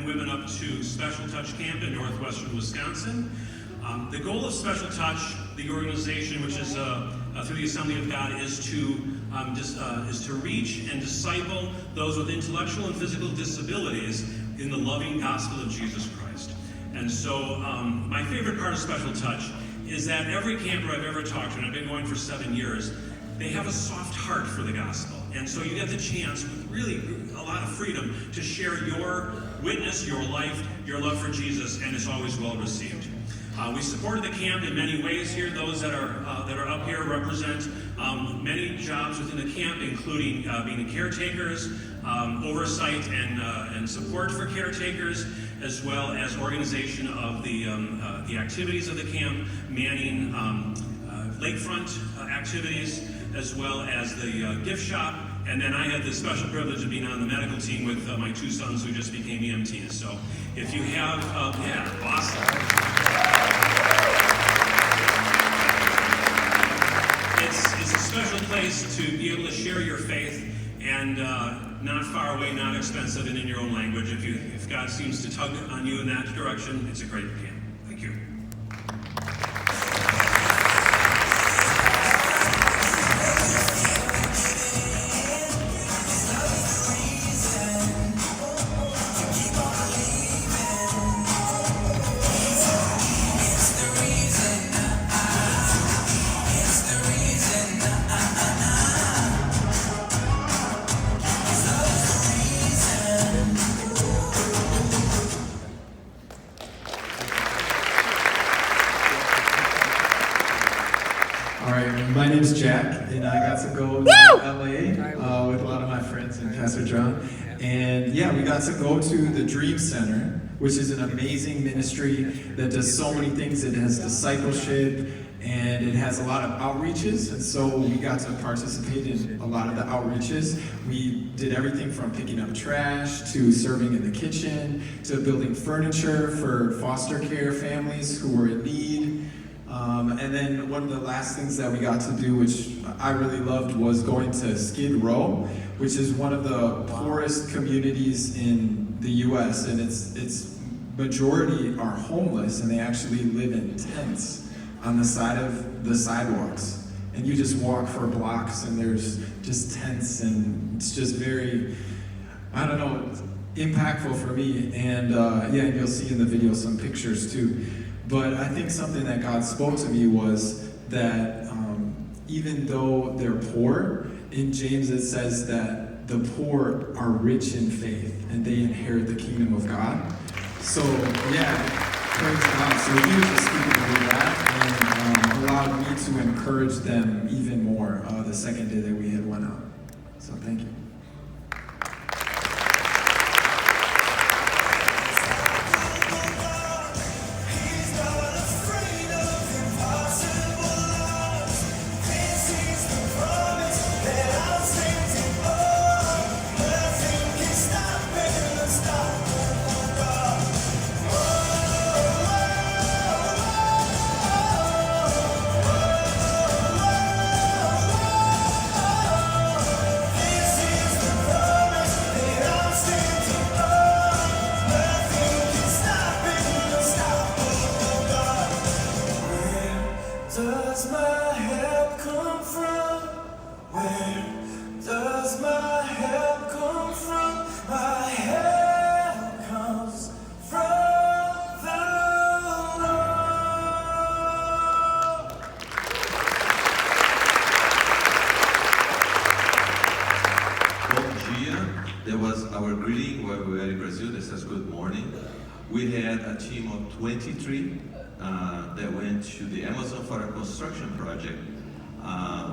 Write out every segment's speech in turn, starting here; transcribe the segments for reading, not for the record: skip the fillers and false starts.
women up to Special Touch Camp in northwestern Wisconsin. The goal of Special Touch, the organization, which is through the Assembly of God, is to reach and disciple those with intellectual and physical disabilities in the loving gospel of Jesus Christ. And so my favorite part of Special Touch is that every camper I've ever talked to, and I've been going for 7 years, they have a soft heart for the gospel. And so you get the chance with really a lot of freedom to share your witness, your life, your love for Jesus, and it's always well received. We supported the camp in many ways here. Those that are up here represent many jobs within the camp, including being caretakers, oversight and support for caretakers, as well as organization of the activities of the camp, manning lakefront activities, as well as the gift shop. And then I had the special privilege of being on the medical team with my 2 sons who just became EMTs. So if you have, awesome. It's a special place to be able to share your faith, and not far away, not expensive, and in your own language. If God seems to tug on you in that direction, it's a great camp. Thank you. My name's Jack, and I got to go to LA with a lot of my friends and Pastor John. And yeah, we got to go to the Dream Center, which is an amazing ministry that does so many things. It has discipleship, and it has a lot of outreaches, and so we got to participate in a lot of the outreaches. We did everything from picking up trash, to serving in the kitchen, to building furniture for foster care families who were in need. And then one of the last things that we got to do, which I really loved, was going to Skid Row, which is one of the poorest communities in the U.S., and its majority are homeless, and they actually live in tents on the side of the sidewalks. And you just walk for blocks, and there's just tents, and it's just very, impactful for me. And and you'll see in the video some pictures too. But I think something that God spoke to me was that even though they're poor, in James it says that the poor are rich in faith and they inherit the kingdom of God. So praise God. So he was just speaking to me that and allowed me to encourage them even more the second day that we had went out. So thank you. Our greeting while we were in Brazil, that says good morning. We had a team of 23 that went to the Amazon for a construction project.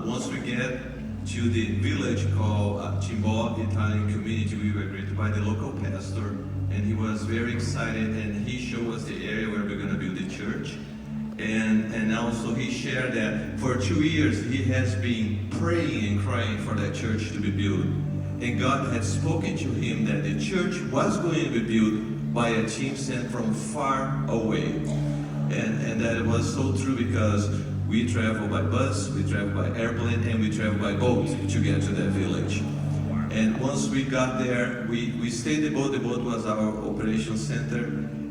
Once we get to the village called Timbó Italian community, we were greeted by the local pastor, and he was very excited, and he showed us the area where we're going to build the church. And also he shared that for 2 years he has been praying and crying for that church to be built. And God had spoken to him that the church was going to be built by a team sent from far away. And that it was so true, because we travel by bus, we travel by airplane, and we travel by boat to get to that village. And once we got there, we stayed the boat. The boat was our Operation Center.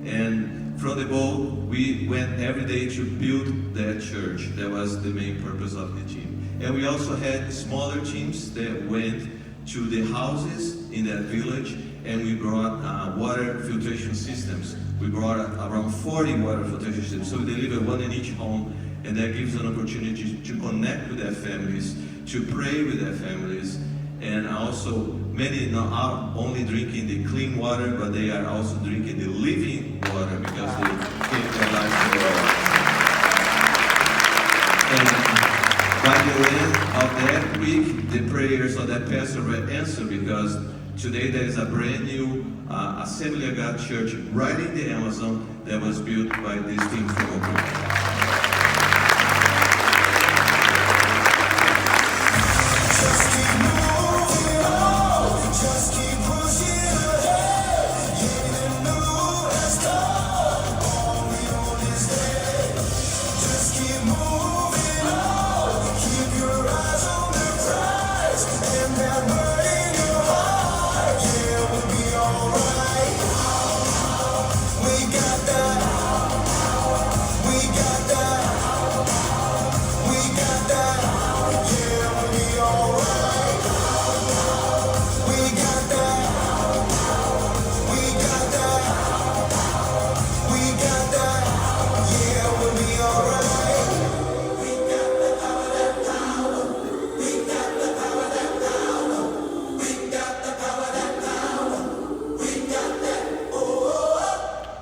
And from the boat, we went every day to build that church. That was the main purpose of the team. And we also had smaller teams that went to the houses in that village, and we brought water filtration systems. We brought around 40 water filtration systems, so we delivered one in each home, and that gives an opportunity to connect with their families, to pray with their families, and also many not only drinking the clean water, but they are also drinking the living water because they gave their lives to God. And by the end of that week, the prayers of that pastor were answered because today there is a brand new Assembly of God church right in the Amazon that was built by this team from Oklahoma.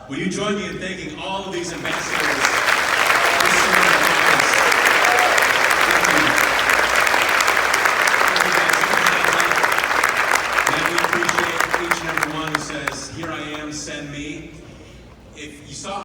Will you join me in thanking all of these ambassadors? And we appreciate each and every one who says, "Here I am, send me." If you saw